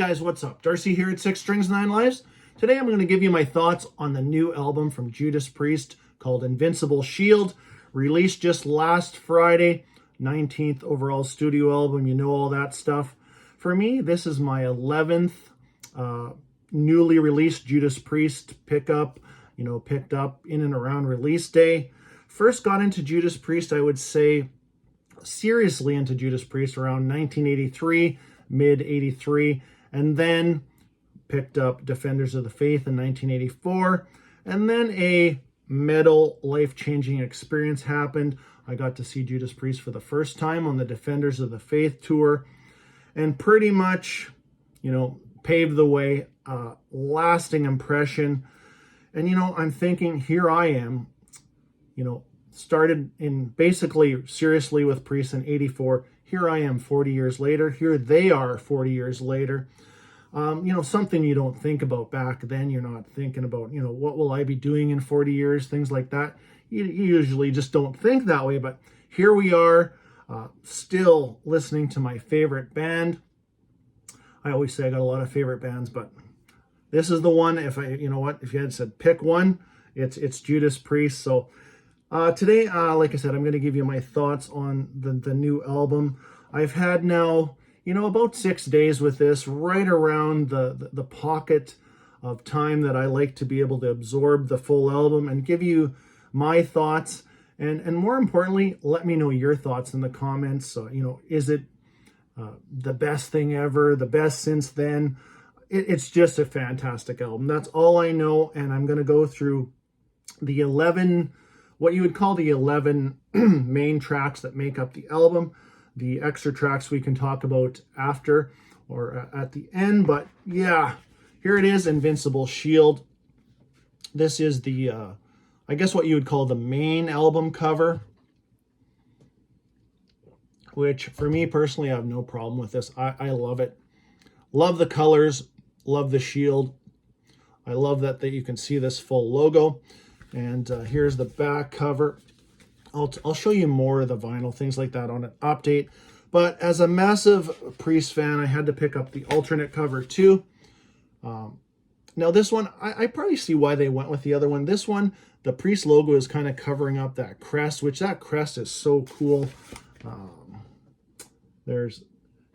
Guys, what's up? Darcy here at 6 Strings 9 Lives. Today I'm going to give you my thoughts on the new album from Judas Priest called Invincible Shield, released just last Friday, 19th overall studio album, you know all that stuff. For me, this is my 11th newly released Judas Priest picked up in and around release day. First got into Judas Priest, I would say, seriously into Judas Priest around 1983, mid-83, and then picked up Defenders of the Faith in 1984, and then a metal life-changing experience happened. I got to see Judas Priest for the first time on the Defenders of the Faith tour, and pretty much, paved the way, lasting impression. And, I'm thinking, here I am, started in basically seriously with Priest in 84. Here I am 40 years later. Here they are 40 years later. Something you don't think about back then. You're not thinking about, what will I be doing in 40 years? Things like that. You usually just don't think that way. But here we are, still listening to my favorite band. I always say I got a lot of favorite bands, but this is the one. If you had said pick one, it's Judas Priest. So today, like I said, I'm going to give you my thoughts on the new album. I've had now, about 6 days with this, right around the pocket of time that I like to be able to absorb the full album and give you my thoughts. And more importantly, let me know your thoughts in the comments. Is it the best thing ever, the best since then? It's just a fantastic album. That's all I know. And I'm going to go through the 11, what you would call the 11 main tracks that make up the album. The extra tracks we can talk about after or at the end. But yeah, here it is, Invincible Shield. This is the, I guess what you would call the main album cover, which for me personally, I have no problem with this. I love it. Love the colors, love the shield. I love that you can see this full logo. And here's the back cover. I'll show you more of the vinyl, things like that on an update. But as a massive Priest fan, I had to pick up the alternate cover too. Now this one, I probably see why they went with the other one. This one, the Priest logo is kind of covering up that crest, which that crest is so cool.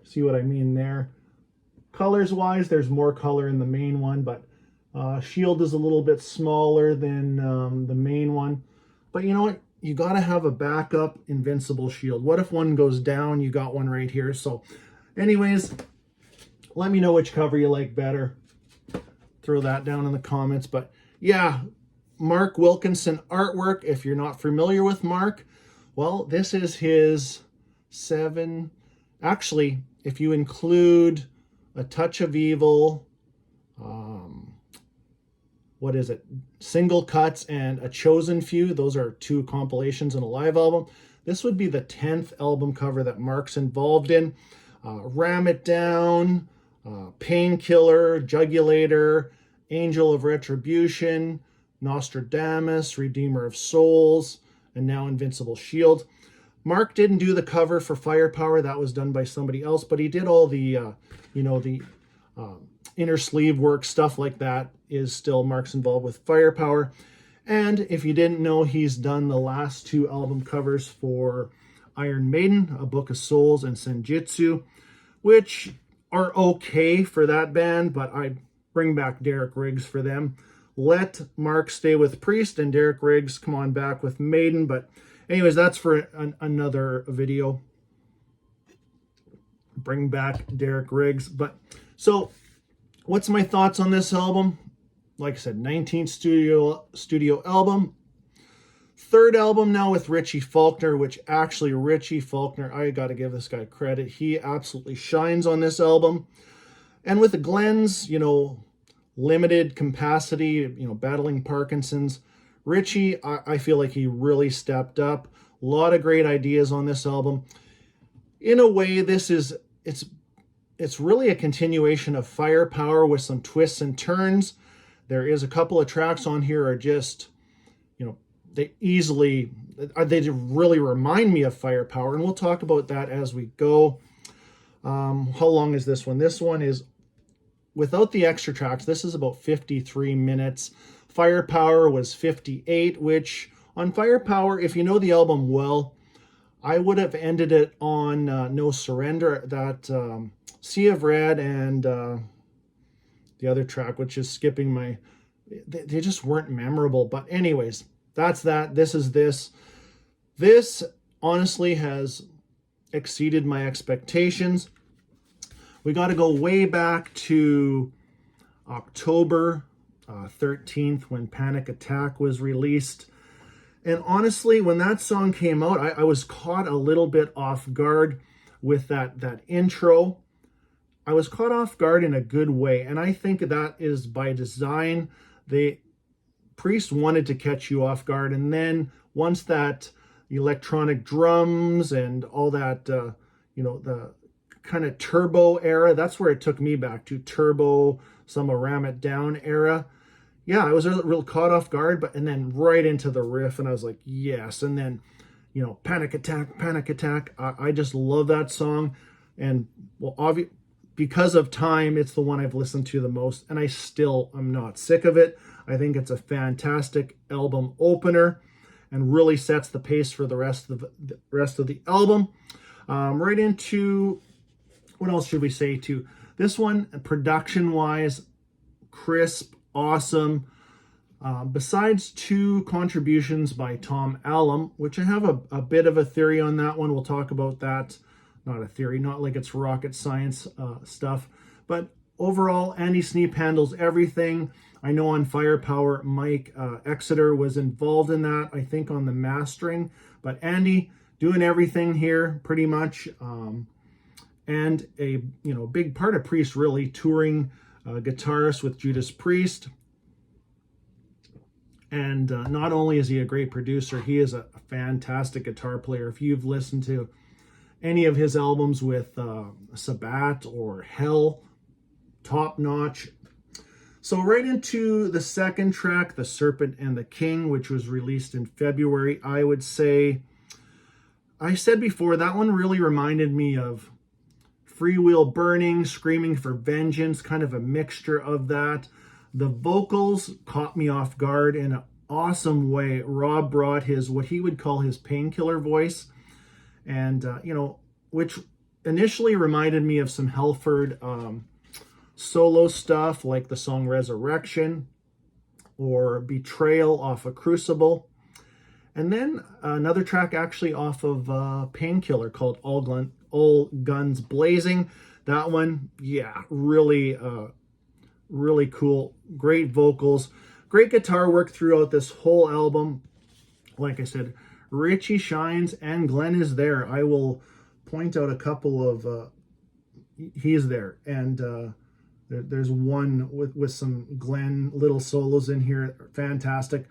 See what I mean there? Colors-wise, there's more color in the main one, but Shield is a little bit smaller than the main one. But you know what? You got to have a backup Invincible Shield. What if one goes down? You got one right here. So anyways, let me know which cover you like better. Throw that down in the comments. But yeah, Mark Wilkinson artwork. If you're not familiar with Mark, well, this is his 7. Actually, if you include A Touch of Evil, what is it? Single Cuts and A Chosen Few. Those are 2 compilations in a live album. This would be the 10th album cover that Mark's involved in. Ram It Down, Painkiller, Jugulator, Angel of Retribution, Nostradamus, Redeemer of Souls, and now Invincible Shield. Mark didn't do the cover for Firepower. That was done by somebody else, but he did all the, inner sleeve work, stuff like that is still Mark's involved with Firepower. And if you didn't know, he's done the last 2 album covers for Iron Maiden, A Book of Souls and Senjutsu, which are okay for that band, but I bring back Derek Riggs for them. Let Mark stay with Priest and Derek Riggs come on back with Maiden. But anyways, that's for another video. Bring back Derek Riggs. But so what's my thoughts on this album? Like I said, 19th studio album. 3rd album now with Richie Faulkner, which actually Richie Faulkner, I got to give this guy credit. He absolutely shines on this album. And with Glenn's, limited capacity, battling Parkinson's, Richie, I feel like he really stepped up. A lot of great ideas on this album. In a way, it's really a continuation of Firepower with some twists and turns. There is a couple of tracks on here are just, they really remind me of Firepower, and we'll talk about that as we go. How long is this one? This one is without the extra tracks, this is about 53 minutes. Firepower was 58, which on Firepower, if you know the album well, I would have ended it on No Surrender, that Sea of Red, and the other track, which is skipping my, they just weren't memorable. But anyways, that's that. This is this. This honestly has exceeded my expectations. We got to go way back to October 13th when Panic Attack was released. And honestly, when that song came out, I was caught a little bit off guard with that intro. I was caught off guard in a good way. And I think that is by design. Priest wanted to catch you off guard. And then once that electronic drums and all that, the kind of turbo era, that's where it took me back to. Turbo, some Ram It Down era. Yeah, I was real caught off guard, and then right into the riff, and I was like, yes. And then, Panic Attack, Panic Attack. I just love that song. And, well, because of time, it's the one I've listened to the most, and I still am not sick of it. I think it's a fantastic album opener and really sets the pace for the rest of the album. Right into, what else should we say to this one? Production-wise, crisp, awesome. Besides two contributions by Tom Allom, which I have a bit of a theory on that one. We'll talk about that. Not a theory, not like it's rocket science stuff. But overall, Andy Sneap handles everything. I know on Firepower, Mike Exeter was involved in that, I think on the mastering. But Andy doing everything here pretty much. And a big part of Priest, really, touring guitarist with Judas Priest. And not only is he a great producer, he is a fantastic guitar player. If you've listened to any of his albums with Sabat or Hell, top notch. So right into the second track, The Serpent and the King, which was released in February. I would say, I said before, that one really reminded me of Free Wheel Burning, Screaming for Vengeance, kind of a mixture of that. The vocals caught me off guard in an awesome way. Rob brought his, what he would call his painkiller voice, and, which initially reminded me of some Halford solo stuff, like the song Resurrection or Betrayal off of Crucible. And then another track actually off of Painkiller called All Guns Blazing. That one, yeah, really cool. Great vocals, great guitar work throughout this whole album. Like I said, Richie shines and Glenn is there. I will point out a couple of, he's there. And there's one with some Glenn little solos in here. Fantastic.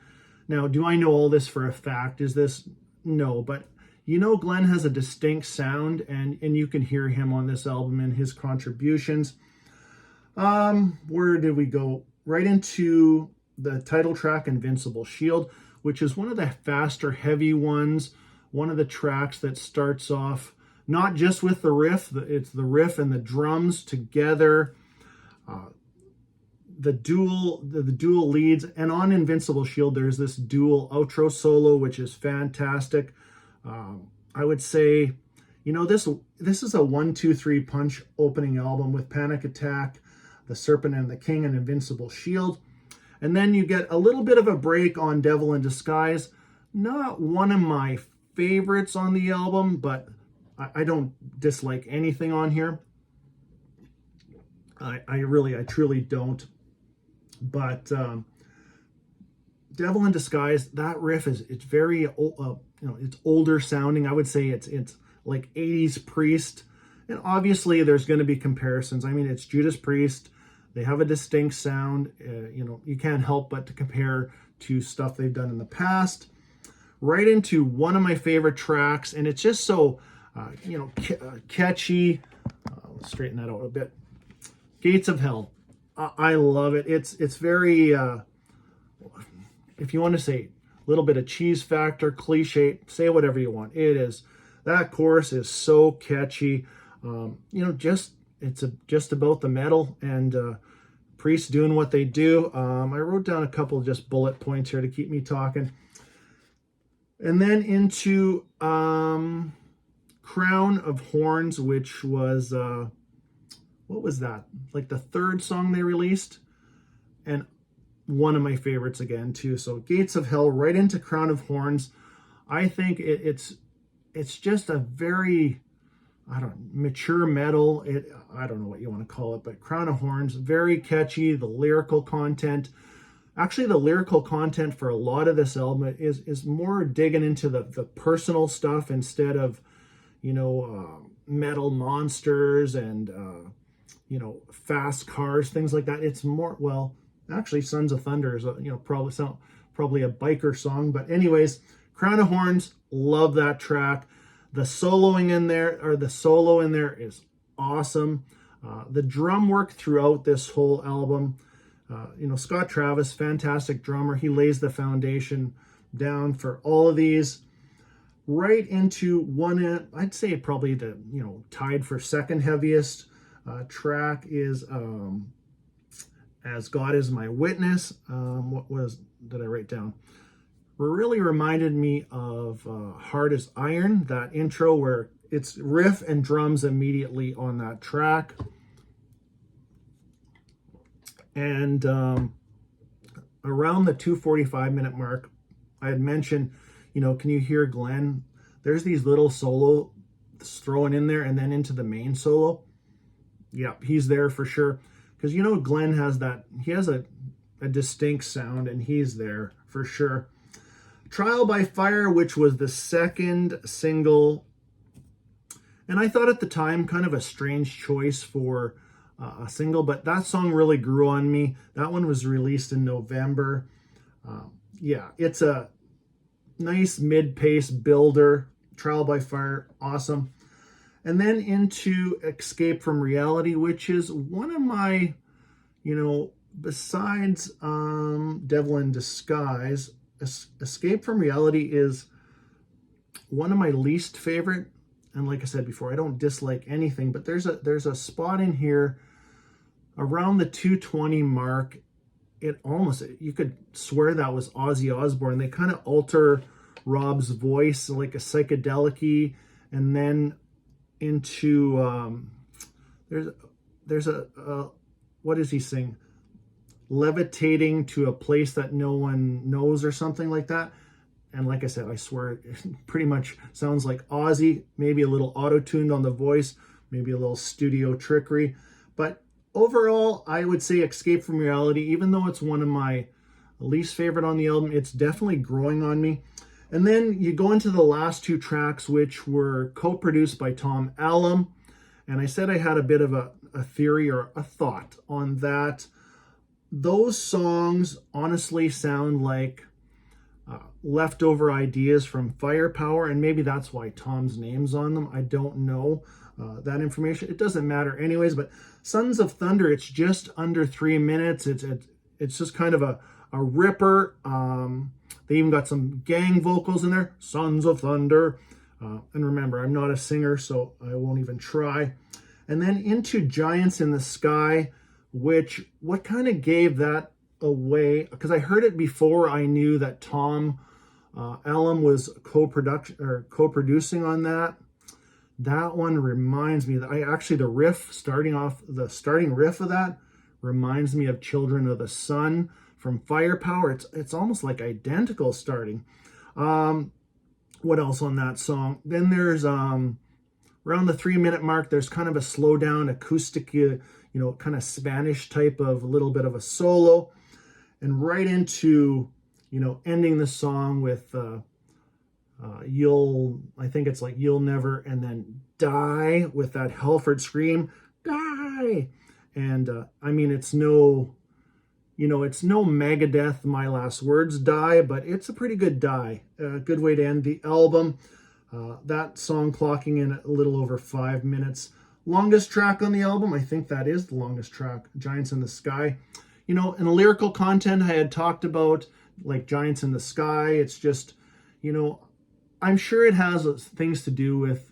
Now, do I know all this for a fact? Is this? No, but Glenn has a distinct sound, and you can hear him on this album and his contributions. Where did we go? Right into the title track, Invincible Shield, which is one of the faster, heavy ones. One of the tracks that starts off not just with the riff, it's the riff and the drums together. The dual leads, and on Invincible Shield there's this dual outro solo, which is fantastic. I would say, this is a 1-2-3 punch opening album with Panic Attack, The Serpent and the King, and Invincible Shield. And then you get a little bit of a break on Devil in Disguise. Not one of my favorites on the album, but I don't dislike anything on here. I truly don't. But Devil in Disguise, that riff it's very it's older sounding. I would say it's like 80s Priest, and obviously there's going to be comparisons. I mean, it's Judas Priest. They have a distinct sound. You can't help but to compare to stuff they've done in the past. Right into one of my favorite tracks, and it's just so catchy. Let's straighten that out a bit. Gates of Hell. I love it. It's very, if you want to say a little bit of cheese factor, cliche, say whatever you want. It is, that chorus is so catchy. It's just about the metal, and Priests doing what they do. I wrote down a couple of just bullet points here to keep me talking. And then into Crown of Horns, which was, what was that? Like the third song they released. And one of my favorites again, too. So Gates of Hell right into Crown of Horns. I think it's just a very, mature metal. I don't know what you want to call it, but Crown of Horns, very catchy. The lyrical content. Actually, the lyrical content for a lot of this album is more digging into the personal stuff instead of, metal monsters and, fast cars, things like that. It's more, well, actually, Sons of Thunder is, probably a biker song. But anyways, Crown of Horns, love that track. The solo in there is awesome. The drum work throughout this whole album, Scott Travis, fantastic drummer. He lays the foundation down for all of these. Right into one, I'd say probably the, tied for second heaviest track is As God Is My Witness. Did I write down? Really reminded me of Hard as Iron, that intro where it's riff and drums immediately on that track. And around the 2:45-minute mark, I had mentioned, can you hear Glenn? There's these little solo thrown in there and then into the main solo. Yeah, he's there for sure. Because, Glenn has he has a distinct sound, and he's there for sure. Trial by Fire, which was the second single. And I thought at the time, kind of a strange choice for a single, but that song really grew on me. That one was released in November. Yeah, it's a nice mid-pace builder. Trial by Fire, awesome. And then into Escape from Reality, which is one of my, besides Devil in Disguise, Escape from Reality is one of my least favorite. And like I said before, I don't dislike anything, but there's a spot in here around the 2:20 mark. You could swear that was Ozzy Osbourne. They kind of alter Rob's voice like a psychedelic-y, and then into there's a what does he sing? Levitating to a place that no one knows or something like that. And like I said, I swear it pretty much sounds like Ozzy, maybe a little auto-tuned on the voice, maybe a little studio trickery. But overall, I would say Escape from Reality, even though it's one of my least favorite on the album, it's definitely growing on me. And then you go into the last two tracks, which were co-produced by Tom Allom. And I said I had a bit of a theory or a thought on that. Those songs honestly sound like leftover ideas from Firepower, and maybe that's why Tom's name's on them. I don't know that information. It doesn't matter anyways, but Sons of Thunder, it's just under 3 minutes. It's just kind of a ripper. They even got some gang vocals in there. Sons of Thunder. And remember, I'm not a singer, so I won't even try. And then into Giants in the Sky, which, what kind of gave that away? Because I heard it before I knew that Tom Allom was co-producing on that. That one reminds me that the starting riff of that reminds me of Children of the Sun from Firepower. It's almost like identical starting. What else on that song? Then there's around the 3-minute mark, there's kind of a slow down acoustic, kind of Spanish type of a little bit of a solo, and right into, ending the song with I think it's like You'll Never, and then Die with that Halford scream, die. And it's no Megadeth, My Last Words Die, but it's a pretty good die. A good way to end the album. That song clocking in a little over 5 minutes. Longest track on the album, I think that is the longest track, Giants in the Sky. And the lyrical content I had talked about, like Giants in the Sky, it's just, I'm sure it has things to do with,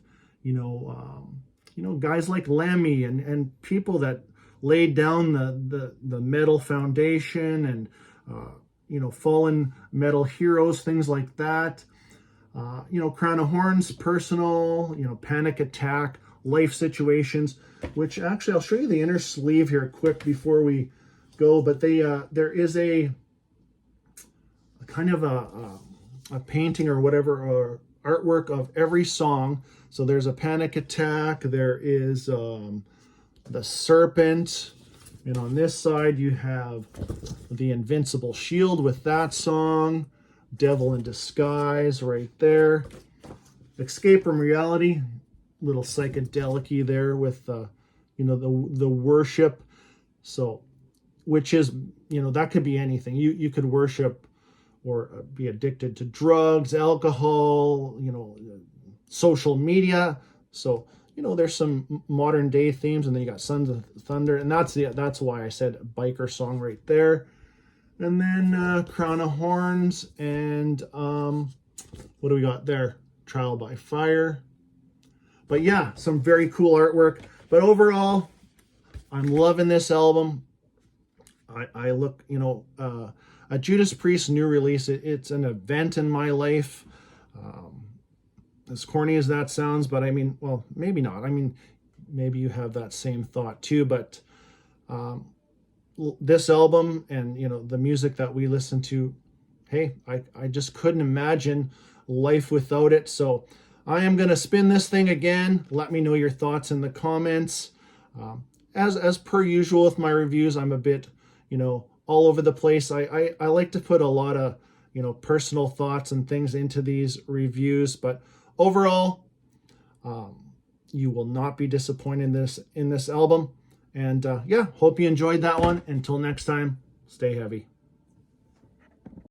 guys like Lemmy and people that laid down the metal foundation and, fallen metal heroes, things like that. Crown of Horns, personal, panic attack, life situations, which actually I'll show you the inner sleeve here quick before we go. But there is a kind of a painting or whatever, or artwork of every song. So there's a panic attack. There is the serpent. And on this side, you have the Invincible Shield with that song. Devil in Disguise right there. Escape from Reality, little psychedelic-y there with the worship. So, which is, that could be anything. You could worship or be addicted to drugs, alcohol, social media. So, there's some modern day themes, and then you got Sons of Thunder, and that's why I said biker song right there. And then Crown of Horns, and what do we got there? Trial by Fire. But yeah, some very cool artwork. But overall, I'm loving this album. I look, a Judas Priest new release. It's an event in my life. As corny as that sounds, but I mean, well, maybe not. I mean, maybe you have that same thought too, but this album and, the music that we listen to, hey, I just couldn't imagine life without it. So I am going to spin this thing again. Let me know your thoughts in the comments. As per usual with my reviews, I'm a bit, all over the place. I like to put a lot of, personal thoughts and things into these reviews, but overall, you will not be disappointed in this album. And yeah, hope you enjoyed that one. Until next time, stay heavy.